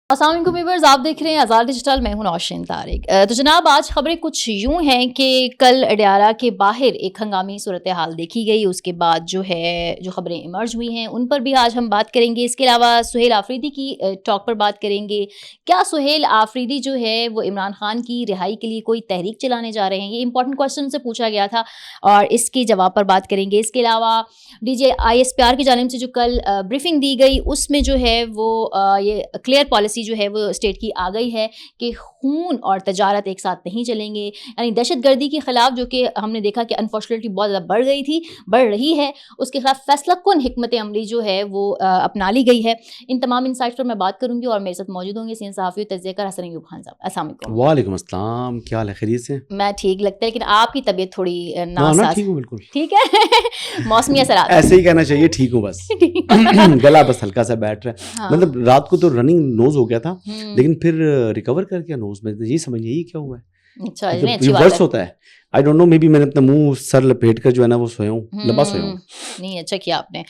السلام علیکم ویورز، آپ دیکھ رہے ہیں آزاد ڈیجیٹل، میں ہوں نوشین طارق۔ تو جناب آج خبریں کچھ یوں ہیں کہ کل اڈیالہ کے باہر ایک ہنگامی صورتحال دیکھی گئی، اس کے بعد جو خبریں ایمرج ہوئی ہیں ان پر بھی آج ہم بات کریں گے۔ اس کے علاوہ سہیل آفریدی کی ٹاک پر بات کریں گے۔ کیا سہیل آفریدی جو ہے وہ عمران خان کی رہائی کے لیے کوئی تحریک چلانے جا رہے ہیں؟ یہ امپورٹنٹ کوشچن سے پوچھا گیا تھا اور اس کے جواب پر بات کریں گے۔ اس کے علاوہ DGISPR کی جانب سے جو کل بریفنگ دی گئی اس میں جو ہے وہ یہ کلیئر پالیسی جو ہے وہ اسٹیٹ کی آ گئی ہے کہ خون اور تجارت ایک ساتھ نہیں چلیں گے، یعنی دہشت گردی کے خلاف جو کہ ہم نے دیکھا کہ انفارچونیٹلی بہت زیادہ بڑھ رہی ہے، اس کے خلاف فیصلہ کن حکمت عملی جو ہے وہ اپنا لی گئی ہے۔ ان تمام انسائٹس پر میں بات کروں گی اور میرے ساتھ موجود ہوں گے سینئر صحافی و تجزیہ کار حسن ایوب خان صاحب۔ السلام علیکم۔ وعلیکم السلام، کیا حال ہے؟ خیریت سے؟ میں ٹھیک لگتا ہے لیکن آپ کی طبیعت تھوڑی ناساز۔ ٹھیک ہوں، بالکل ٹھیک ہے، موسمی اثرات ایسے ہی کہنا چاہیے، ٹھیک ہوں، بس گلا بس ہلکا سا بیٹھ رہا ہے۔ مطلب رات کو تو رننگ نوز ہو گیا تھا لیکن پھر ریکور کر کے نوز میں یہ سمجھیے یہ کیا ہوا ہے، ورس ہوتا ہے۔ I don't know, may be میں نے اپنا منہ سر لپیٹ کر جو ہے نا وہ سویا ہوں، لمبا سویا ہوں۔ نہیں اچھا کیا آپ نے،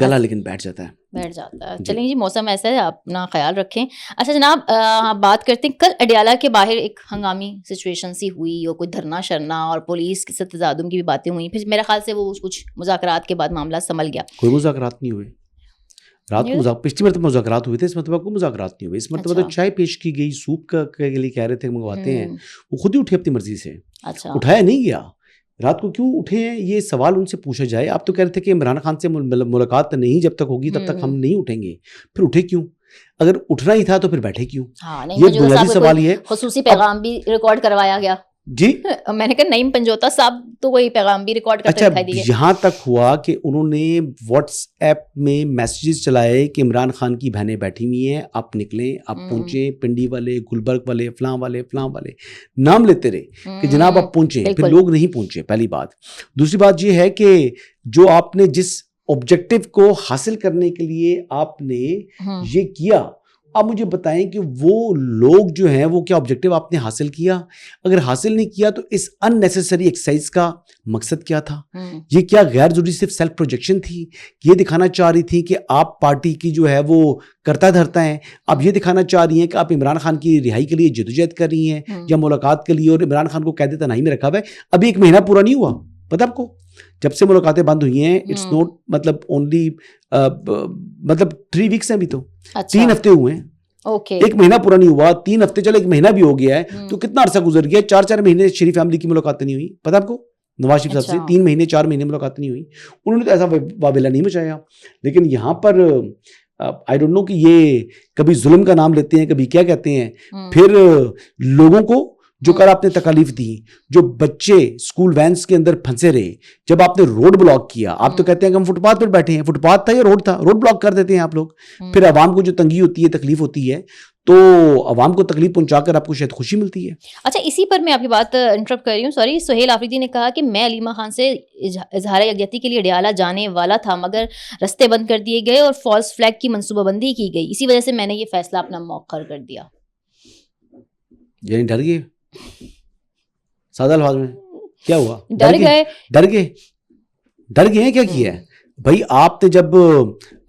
گلا لیکن بیٹھ جاتا ہے۔ چلیں جی، موسم ایسا ہے، آپ اپنا خیال رکھیں۔ اچھا جناب، بات کرتے ہیں کل اڈیالہ کے باہر ایک ہنگامی سچویشن سی ہوئی اور کوئی دھرنا شرنا اور پولیس کے ساتھ تصادم کی بھی باتیں ہوئیں، پھر میرے خیال سے وہ کچھ مذاکرات کے بعد معاملہ سنبھل گیا۔ کوئی مذاکرات نہیں ہوئے رات کو، پچھلی مرتبہ مذاکرات ہوئے تھے، اس مرتبہ کوئی مذاکرات نہیں ہوئے۔ اس مرتبہ تو چائے پیش کی گئی، سوپ کے لیے کہہ رہے تھے منگواتے ہیں، وہ خود ہی اٹھے اپنی مرضی سے، اٹھایا نہیں گیا۔ رات کو کیوں اٹھے ہیں یہ سوال ان سے پوچھا جائے۔ آپ تو کہہ رہے تھے کہ عمران خان سے ملاقات نہیں جب تک ہوگی تب تک ہم نہیں اٹھیں گے، پھر اٹھے کیوں؟ اگر اٹھنا ہی تھا تو پھر بیٹھے کیوں؟ یہ بنیادی سوال یہ ہے۔ خصوصی پیغام بھی ریکارڈ کروایا گیا جی، میں نے کہا نعیم پنجوتا صاحب تو وہی پیغام بھی ریکارڈ کرتے دکھائی دیے۔ یہاں تک ہوا کہ انہوں نے واٹس ایپ میں میسیجز چلائے کہ عمران خان کی بہنیں بیٹھی ہوئی ہیں، آپ نکلیں، آپ پہنچیں، پنڈی والے، گلبرگ والے، فلاں والے نام لیتے رہے کہ جناب آپ پہنچیں، پھر لوگ نہیں پہنچے، پہلی بات۔ دوسری بات یہ ہے کہ جو آپ نے جس آبجیکٹو کو حاصل کرنے کے لیے آپ نے یہ کیا، اب مجھے بتائیں کہ وہ لوگ جو ہیں وہ کیا آبجیکٹو آپ نے حاصل کیا؟ اگر حاصل نہیں کیا تو اس ان نیسیسری ایکسرسائز کا مقصد کیا تھا؟ یہ کیا غیر ضروری صرف سیلف پروجیکشن تھی؟ یہ دکھانا چاہ رہی تھی کہ آپ پارٹی کی جو ہے وہ کرتا دھرتا ہیں، اب یہ دکھانا چاہ رہی ہیں کہ آپ عمران خان کی رہائی کے لیے جدوجہد کر رہی ہیں یا ملاقات کے لیے، اور عمران خان کو قید تنہائی میں رکھا ہوا ہے؟ ابھی 1 مہینہ پورا نہیں ہوا، پتہ آپ کو جب سے ملاقاتیں بند ہوئی ہیں، اٹس نوٹ مطلب اونلی مطلب 3 ویکس ہیں، ابھی تو 3 ہفتے ہوئے ہیں، 1 مہینہ پورا نہیں ہوا، 3 ہفتے چلے 1 مہینہ بھی ہو گیا ہے تو کتنا عرصہ گزر گیا؟ 4 مہینے شریف فیملی کی ملاقاتیں نہیں ہوئی، پتہ آپ کو؟ نواز شریف صاحب سے 3 مہینے 4 مہینے ملاقاتیں نہیں ہوئی، انہوں نے تو ایسا واویلا نہیں مچایا۔ لیکن یہاں پر آئی ڈونٹ نو کہ یہ کبھی ظلم کا نام لیتے ہیں، کبھی کیا کہتے ہیں، پھر لوگوں کو جو کل آپ نے تکالیف دی، جو بچے اسکول وینس کے اندر پھنسے رہے، جب آپ نے روڈ بلاک کیا، آپ تو کہتے ہیں کہ ہم فٹ پاتھ پر بیٹھے ہیں، فٹ پاتھ تھا یا روڈ تھا؟ روڈ بلاک کر دیتے ہیں آپ لوگ، پھر عوام کو جو تنگی ہوتی ہے، تکلیف ہوتی ہے، تو عوام کو تکلیف پہنچا کر آپ کو شاید خوشی ملتی ہے۔ اچھا، اسی پر میں آپ کی بات انٹرپٹ کر رہی ہوں، سوری۔ سہیل آفریدی نے کہا کہ میں علیمہ خان سے اظہار یکجہتی کے لیے اڈیالہ جانے والا تھا مگر رستے بند کر دیے گئے اور فالس فلیگ کی منصوبہ بندی کی گئی، اسی وجہ سے میں نے یہ فیصلہ اپنا مؤخر کر دیا۔ یعنی ڈر گئے، سادہ الفاظ میں کیا ہوا؟ ڈر گئے ہیں۔ کیا کیا ہے بھائی؟ آپ نے جب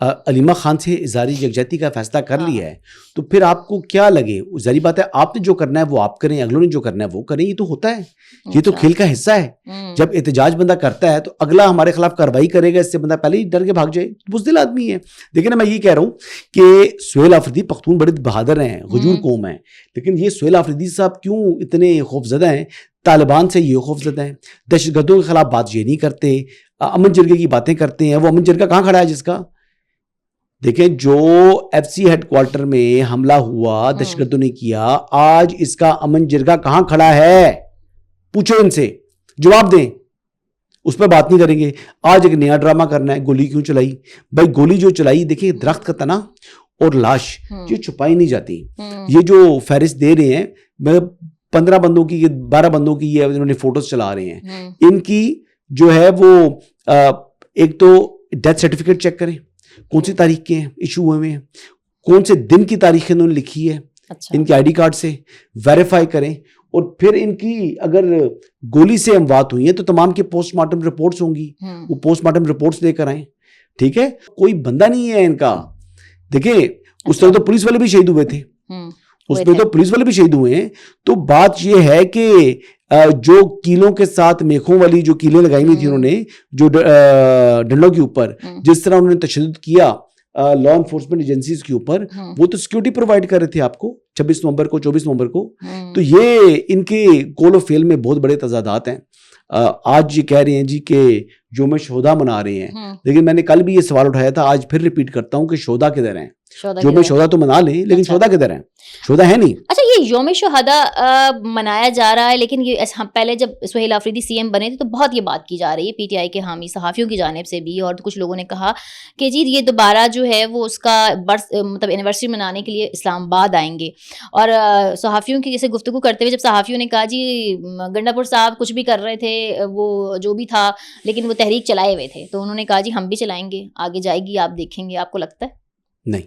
علیمہ خان سے اظہار یکجہتی کا فیصلہ کر لیا ہے تو پھر آپ کو کیا لگے؟ ظاہری بات ہے آپ نے جو کرنا ہے وہ آپ کریں، اگلوں نے جو کرنا ہے وہ کریں، یہ تو ہوتا ہے، یہ تو کھیل کا حصہ ہے۔ جب احتجاج بندہ کرتا ہے تو اگلا ہمارے خلاف کارروائی کرے گا، اس سے بندہ پہلے ہی ڈر کے بھاگ جائے، بزدل آدمی ہے۔ لیکن میں یہ کہہ رہا ہوں کہ سہیل آفریدی پختون بڑے بہادر ہیں، غجور قوم ہیں، لیکن یہ سہیل آفریدی صاحب کیوں اتنے خوفزدہ ہیں؟ طالبان سے یہ خوفزدہ ہیں، دہشت گردوں کے خلاف بات یہ نہیں کرتے، امن جرگے کی باتیں کرتے ہیں۔ وہ امن جرگہ کہاں کھڑا ہے جس کا؟ دیکھیں، جو FCC ہیڈ کوارٹر میں حملہ ہوا دہشت گردوں نے کیا، آج اس کا امن جرگہ کہاں کھڑا ہے؟ پوچھو ان سے، جواب دیں، اس پہ بات نہیں کریں گے۔ آج ایک نیا ڈرامہ کرنا ہے، گولی کیوں چلائی؟ بھائی گولی جو چلائی، دیکھیں درخت کا تنا اور لاش یہ چھپائی نہیں جاتی۔ یہ جو فہرست دے رہے ہیں 15 بندوں کی 12 بندوں کی، یہ انہوں نے فوٹوز چلا رہے ہیں، ان کی جو ہے وہ ایک تو ڈیتھ سرٹیفکیٹ چیک کریں، کون سی تاریخ کے ہیں ایشو ہوئے ہیں، کون سے دن کی تاریخ انہوں نے لکھی ہے، ان کے ID کارڈ سے ویریفائی کریں، اور پھر ان کی اگر گولی سے اموات ہوئی ہیں تو تمام کے پوسٹ مارٹم رپورٹس ہوں گی، وہ پوسٹ مارٹم رپورٹس لے کر آئیں، ٹھیک ہے؟ کوئی بندہ نہیں ہے ان کا۔ دیکھیں اس طرح تو پولیس والے بھی شہید ہوئے تھے، اس میں تو پولیس والے بھی شہید ہوئے ہیں. تو بات یہ ہے کہ جو کیلوں کے ساتھ میخوں والی جو کیلیں لگائی ہوئی تھی انہوں نے جو ڈنڈوں کے اوپر جس طرح انہوں نے تشدد کیا لا انفورسمنٹ ایجنسیز کے اوپر, وہ تو سیکورٹی پرووائڈ کر رہے تھے آپ کو 26 نومبر کو 24 نومبر کو. تو یہ ان کے قول و فعل میں بہت بڑے تضادات ہیں. آج یہ کہہ رہے ہیں جی کہ یوم شہداء منا رہے ہیں, لیکن میں نے کل بھی یہ سوال اٹھایا تھا, آج پھر ریپیٹ کرتا ہوں کہ شہداء کدھر ہیں؟ یوم شہداء تو منا لیں لیکن شہداء کدھر ہیں؟ شہداء ہے نہیں. اچھا, یہ یوم شہداء منایا جا رہا ہے, لیکن یہ ہم پہلے جب سہیل آفریدی سی ایم بنے تھے تو بہت یہ بات کی جا رہی ہے پی ٹی آئی کے حامی صحافیوں کی جانب سے بھی, اور کچھ لوگوں نے کہا کہ جی یہ دوبارہ جو ہے وہ اس کا مطلب اینیورسری منانے کے لیے اسلام آباد آئیں گے. اور صحافیوں کی جیسے گفتگو کرتے ہوئے جب صحافیوں نے کہا جی گنڈا پور صاحب کچھ بھی کر رہے تھے, وہ جو بھی تھا, لیکن وہ تحریک چلائے ہوئے تھے, تو انہوں نے کہا جی ہم بھی چلائیں گے, آگے جائے گی, آپ دیکھیں گے. آپ کو لگتا ہے؟ نہیں,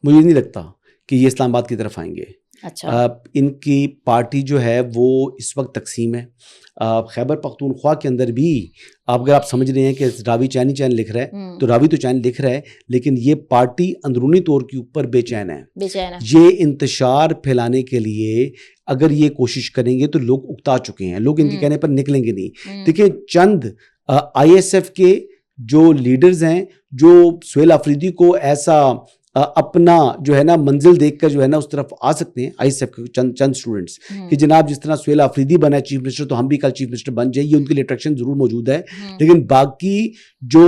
مجھے نہیں لگتا کہ یہ اسلام آباد کی طرف آئیں گے. اچھا, ان کی پارٹی جو ہے وہ اس وقت تقسیم ہے. خیبر پختونخوا کے اندر بھی اگر آپ سمجھ رہے ہیں کہ راوی چینی چین لکھ رہا ہے تو راوی تو چین لکھ رہا ہے, لیکن یہ پارٹی اندرونی طور کے اوپر بے چین ہے. یہ انتشار پھیلانے کے لیے اگر یہ کوشش کریں گے تو لوگ اکتا چکے ہیں, لوگ ان کے کہنے پر نکلیں گے نہیں. دیکھیں چند آئی ایس ایف کے جو لیڈرز ہیں جو سہیل آفریدی کو ایسا اپنا جو ہے نا منزل دیکھ کر جو ہے نا اس طرف آ سکتے ہیں, آئی ایس ایف کے چند اسٹوڈنٹس کہ جناب جس طرح سہیل آفریدی بنا ہے چیف منسٹر تو ہم بھی کل چیف منسٹر بن جائیں, یہ ان کے لیے اٹریکشن ضرور موجود ہے. لیکن باقی جو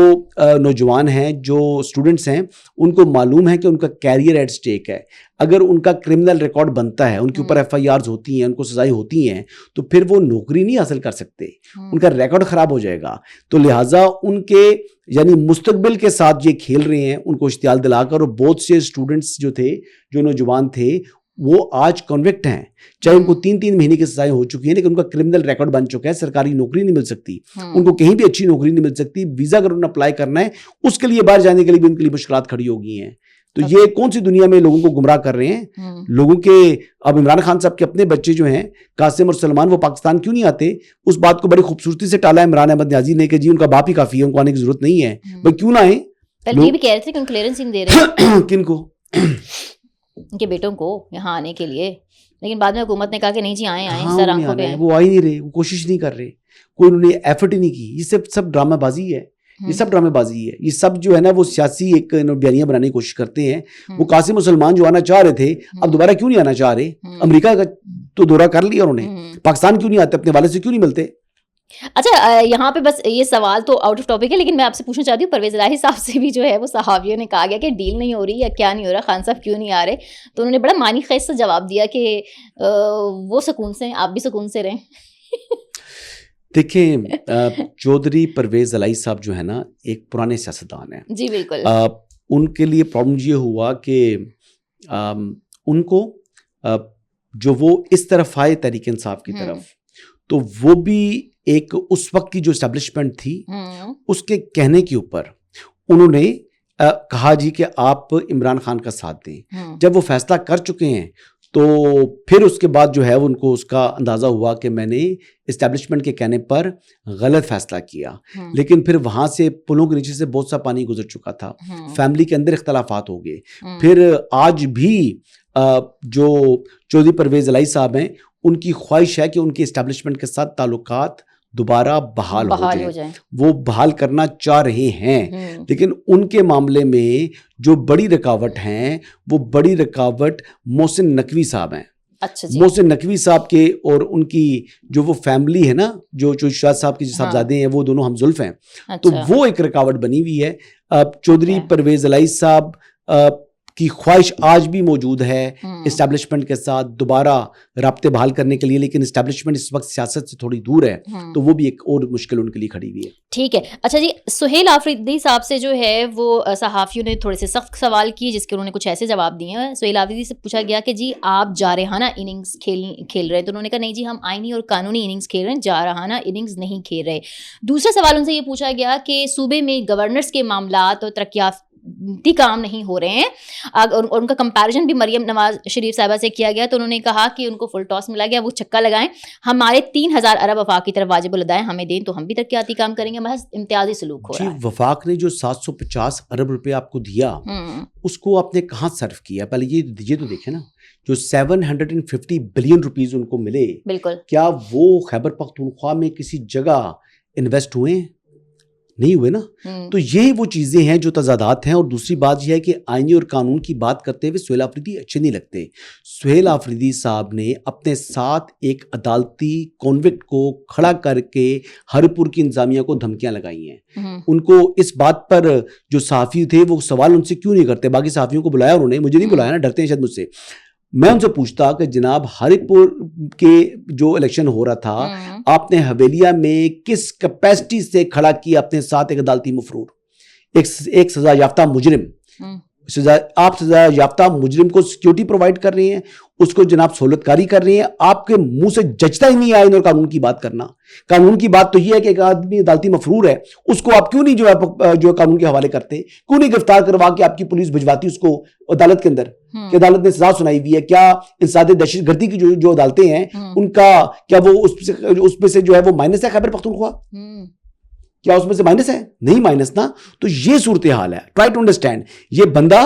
نوجوان ہیں, جو اسٹوڈنٹس ہیں, ان کو معلوم ہے کہ ان کا کیریئر ایٹ اسٹیک ہے. اگر ان کا کرمنل ریکارڈ بنتا ہے, ان کے اوپر ایف آئی آرز ہوتی ہیں, ان کو سزائیں ہوتی ہیں, تو پھر وہ نوکری نہیں حاصل کر سکتے, ان کا ریکارڈ خراب ہو جائے گا. تو لہٰذا ان کے یعنی مستقبل کے ساتھ یہ کھیل رہے ہیں, ان کو اشتعال دلا کر. اور بہت سے اسٹوڈنٹس جو تھے, جو نوجوان تھے, وہ آج کنوکٹ ہیں, چاہے ان کو 3 مہینے کی سزائیں ہو چکی ہیں, لیکن ان کا کرمنل ریکارڈ بن چکا ہے, سرکاری نوکری نہیں مل سکتی, ان کو کہیں بھی اچھی نوکری نہیں مل سکتی. ویزا اگر انہیں اپلائی کرنا ہے اس کے لیے باہر جانے کے لیے بھی ان کے لیے مشکلات کھڑی ہو گئی ہیں. تو یہ کون سی دنیا میں لوگوں کو گمراہ کر رہے ہیں لوگوں کے. اب عمران خان صاحب کے اپنے بچے جو ہیں قاسم اور سلمان, وہ پاکستان کیوں نہیں آتے؟ اس بات کو بڑی خوبصورتی سے ٹالا عمران احمد نیازی نے کہ جی ان کا باپ ہی کافی ہے, ان کو آنے کی ضرورت نہیں ہے, بھائی کیوں نہ آئیں. یہ بھی کہہ رہے تھے کہ کلیئرنس نہیں دے رہے کن کو؟ ان کے بیٹوں کو یہاں آنے کے لیے, لیکن بعد میں حکومت نے کہا کہ نہیں جی آئیں سر آنکھوں پہ. وہ آ ہی نہیں رہے, وہ کوشش نہیں کر رہے, کوئی انہوں نے ایفرٹ ہی نہیں کی. یہ سب ڈرامہ بازی ہے, یہ سب ڈرامے بازی ہے. یہ سب جو ہے نا وہ سیاسی ایک بیانیاں بنانے کی کوشش کرتے ہیں. وہ قاسم مسلمان جو آنا چاہ رہے تھے اب دوبارہ کیوں نہیں آنا چاہ رہے؟ امریکہ کا تو دورہ کر لیا انہوں نے, پاکستان کیوں نہیں آتے, اپنے والد سے کیوں نہیں ملتے؟ اچھا, یہاں پہ بس یہ سوال تو آؤٹ آف ٹاپک ہے, لیکن میں آپ سے پوچھنا چاہتی ہوں, پرویز الہی صاحب سے بھی جو ہے وہ صحافیوں نے کہا گیا کہ ڈیل نہیں ہو رہی یا کیا نہیں ہو رہا, خان صاحب کیوں نہیں آ رہے, تو انہوں نے بڑا معنی خیز سے جواب دیا کہ وہ سکون سے ہیں, آپ بھی سکون سے رہیں. دیکھیں چودھری پرویز الہی صاحب جو ہے نا ایک پرانے سیاستدان ہیں. جی بالکل. ان کے لیے پرابلم یہ ہوا کہ ان کو جو وہ اس طرف آئے تحریک انصاف کی طرف, تو وہ بھی ایک اس وقت کی جو اسٹیبلشمنٹ تھی اس کے کہنے کے اوپر انہوں نے کہا جی کہ آپ عمران خان کا ساتھ دیں. جب وہ فیصلہ کر چکے ہیں تو پھر اس کے بعد جو ہے ان کو اس کا اندازہ ہوا کہ میں نے اسٹیبلشمنٹ کے کہنے پر غلط فیصلہ کیا. لیکن پھر وہاں سے پلوں کے نیچے سے بہت سا پانی گزر چکا تھا, فیملی کے اندر اختلافات ہو گئے. پھر آج بھی جو چودھری پرویز الہی صاحب ہیں ان کی خواہش ہے کہ ان کے اسٹیبلشمنٹ کے ساتھ تعلقات دوبارہ بحال ہو جائیں. وہ بحال کرنا چاہ رہے ہیں, لیکن ان کے معاملے میں جو بڑی رکاوٹ ہیں وہ بڑی رکاوٹ محسن نقوی صاحب ہیں. محسن نقوی صاحب کے اور ان کی جو وہ فیملی ہے نا, جو شاہ صاحب کے صاحبزادے ہیں, وہ دونوں ہم زلف ہیں, تو وہ ایک رکاوٹ بنی ہوئی ہے. چودھری پرویز الہی صاحب کی خواہش آج بھی موجود ہے اسٹیبلشمنٹ کے ساتھ دوبارہ رابطے بحال کرنے کے لیے, لیکن اسٹیبلشمنٹ اس وقت سیاست سے تھوڑی دور ہے, تو وہ بھی ایک اور مشکل ان کے لیے کھڑی ہوئی ہے. ٹھیک ہے. اچھا جی, سہیل آفریدی صاحب سے جو ہے وہ صحافیوں نے تھوڑے سے سخت سوال کیے جس کے انہوں نے کچھ ایسے جواب دیے ہیں. سہیل آفریدی سے پوچھا گیا کہ جی آپ جارحانہ اننگز کھیل رہے ہیں, تو انہوں نے کہا نہیں جی ہم آئینی اور قانونی اننگز کھیل رہے ہیں, جارحانہ اننگز نہیں کھیل رہے. دوسرا سوال ان سے یہ پوچھا گیا کہ صوبے میں گورننس کے معاملات اور کام نہیں ہو رہے ہیں. اور ان کا کمپیریزن بھی مریم نواز شریف صاحبہ سے کیا گیا تو انہوں نے کہا کہ ان کو فل ٹاس ملا گیا, وہ چھکا لگائیں, ہمارے 3000 ارب وفاق کی طرف واجب الادائیں ہمیں دیں تو ہم بھی ترقیاتی کام کریں گے. محض امتیازی سلوک ہو رہا ہے. وفاق نے جو 750 ارب روپے آپ کو دیا اس کو آپ نے کہاں صرف کیا؟ پہلے یہ تو دیکھیں نا, جو 750 بلین روپیز ان کو ملے, بالکل, کیا وہ خیبر پختونخوا میں کسی جگہ انویسٹ ہوئے ہیں؟ نہیں ہوئے نا. تو یہ وہ چیزیں ہیں جو تضادات ہیں. اور دوسری بات یہ ہے کہ آئینی اور قانون کی بات کرتے ہوئے سہیل آفریدی اچھے نہیں لگتے. سہیل آفریدی صاحب نے اپنے ساتھ ایک عدالتی کانوکٹ کو کھڑا کر کے ہری پور کی انتظامیہ کو دھمکیاں لگائی ہیں. ان کو اس بات پر جو صحافی تھے وہ سوال ان سے کیوں نہیں کرتے؟ باقی صحافیوں کو بلایا انہوں نے, مجھے نہیں بلایا نا, ڈرتے ہیں شاید مجھ سے. میں ان سے پوچھتا کہ جناب ہری پور کے جو الیکشن ہو رہا تھا آپ نے حویلیہ میں کس کیپیسٹی سے کھڑا کیا اپنے ساتھ ایک عدالتی مفرور, ایک سزا یافتہ مجرم, آپ سزا یافتہ مجرم کو سیکیورٹی پرووائڈ کر رہے ہیں, اس کو جناب سہولت کاری کر رہے ہیں. آپ کے منہ سے جچتا ہی نہیں آئین اور قانون کی بات کرنا. قانون کی بات تو یہ ہے کہ ایک آدمی عدالتی مفرور ہے, اس کو آپ کیوں نہیں جو قانون کے حوالے کرتے, کیوں نہیں گرفتار کروا کے آپ کی پولیس بھجواتی اس کو عدالت کے اندر کہ عدالت نے سزا سنائی ہوئی ہے؟ کیا انسداد دہشت گردی کی جو عدالتیں ہیں ان کا کیا وہ اس میں سے جو ہے وہ مائنس ہے خیبر پختونخوا؟ کیا اس میں سے مائنس ہے؟ نہیں مائنس نا. تو یہ صورتحال ہے. Try to understand. یہ بندہ,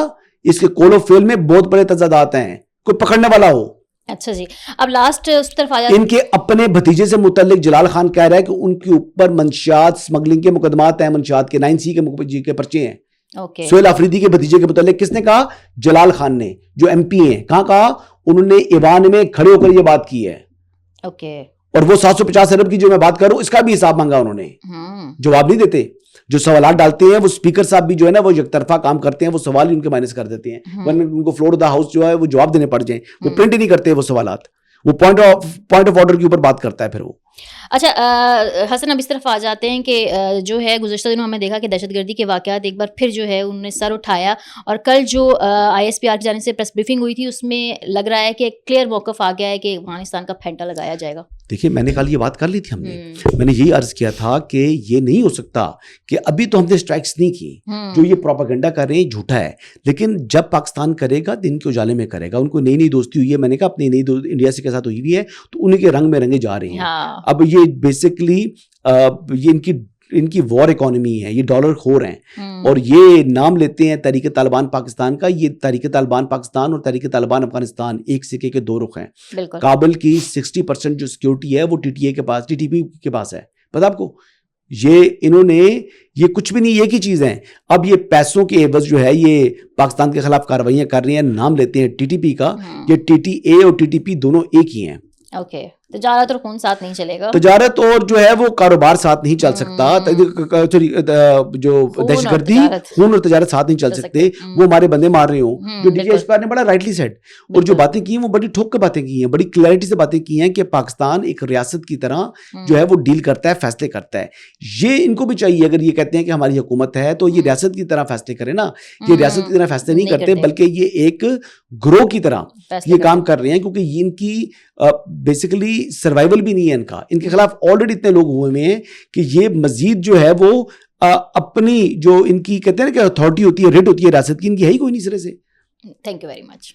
اس کے کول آف فیل میں بہت بڑے تضادات ہیں, کوئی پکڑنے والا ہو. اچھا جی, اب لاسٹ اس طرف آ جاتے ہیں. ان کے اپنے بھتیجے سے متعلق جلال خان کہہ رہا ہے کہ ان کے اوپر منشیات سمگلنگ کے مقدمات ہیں, منشیات کے 9C کے پرچے ہیں. سہیل آفریدی کے بھتیجے کے متعلق کس نے کہا؟ جلال خان نے, جو MP ہیں. کہاں کہا؟ انہوں نے ایوان میں کھڑے ہو کر یہ بات کی ہے. اور وہ 750 ارب کی جو میں بات کروں اس کا بھی حساب مانگا انہوں نے. جواب نہیں دیتے. جو سوالات ڈالتے ہیں وہ اسپیکر صاحب بھی جو ہے نا وہ یک طرفہ کام کرتے ہیں, وہ سوال ہی ان کے مائنس کر دیتے ہیں, ورنہ ان کو فلور دا ہاؤس جو ہے وہ جواب دینے پڑ جائیں. وہ پرنٹ ہی نہیں کرتے وہ سوالات, وہ پوائنٹ آف آرڈر کے اوپر بات کرتا ہے پھر وہ. اچھا حسن, اب اس طرف آ جاتے ہیں کہ جو ہے گزشتہ دنوں ہمیں دیکھا کہ دہشت گردی کے واقعات ایک بار پھر جو ہے انہوں نے سر اٹھایا, اور کل جو ISPR کی جانب سے پریس بریفنگ ہوئی تھی اس میں لگ رہا ہے کہ ایک کلیئر موقف آ گیا ہے کہ افغانستان کا پھینٹا لگایا جائے گا. دیکھیے میں نے کل یہ بات کر لی تھی, میں نے یہی عرض کیا تھا کہ یہ نہیں ہو سکتا کہ ابھی تو ہم نے اسٹرائکس نہیں کی, جو یہ پروپیگنڈا کر رہے ہیں جھوٹا ہے, لیکن جب پاکستان کرے گا دن کے اجالے میں کرے گا. ان کو نئی دوستی ہوئی ہے, میں نے کہا اپنی نئی انڈیا سے کے ساتھ ہوئی ہے, تو انہیں کے رنگ میں رنگے جا رہے ہیں. اب یہ بیسکلی یہ ان کی وار اکانومی ہے, یہ ڈالر خور ہیں, اور یہ نام لیتے ہیں تحریک طالبان پاکستان کا. یہ تحریک طالبان پاکستان اور تحریک طالبان افغانستان ایک سکے کے دو رخ ہیں. کابل کی 60% جو سیکیورٹی ہے وہ TTA کے پاس, TTP کے پاس ہے. پتا آپ کو, یہ انہوں نے یہ کچھ بھی نہیں, ایک ہی چیز ہے. اب یہ پیسوں کے عوض جو ہے یہ پاکستان کے خلاف کارروائیاں کر رہی ہیں, نام لیتے ہیں TTP کا. یہ TTA اور TTP دونوں ایک ہی ہیں. تجارت اور خون ساتھ نہیں چلے گا. تجارت اور جو ہے وہ کاروبار ساتھ نہیں چل سکتا. جو دہشت گردی, خون اور تجارت ساتھ نہیں چل سکتے. وہ ہمارے بندے مار رہے ہوں, جو DGSPR نے بڑا رائٹلی سیٹ, اور جو باتیں کی ہیں وہ بڑی ٹھوک کے باتیں کی ہیں, بڑی کلیئرٹی سے باتیں کی ہیں کہ پاکستان ایک ریاست کی طرح جو ہے وہ ڈیل کرتا ہے, فیصلے کرتا ہے. یہ ان کو بھی چاہیے, اگر یہ کہتے ہیں کہ ہماری حکومت ہے تو یہ ریاست کی طرح فیصلے کرے نا. یہ ریاست کی طرح فیصلے نہیں کرتے, بلکہ یہ ایک گروہ کی طرح یہ کام کر رہے ہیں, کیونکہ یہ ان کی بیسیکلی سروائیول بھی نہیں ہے. ان کے خلاف آلریڈی اتنے لوگ ہوئے ہیں کہ یہ مزید جو ہے وہ اپنی جو ان کی کہتے ہیں نا کہ اتھارٹی ہوتی ہے, ریٹ ہوتی ہے ریاست کی, ان کی ہے ہی کوئی نہیں سرے سے. Thank you very much.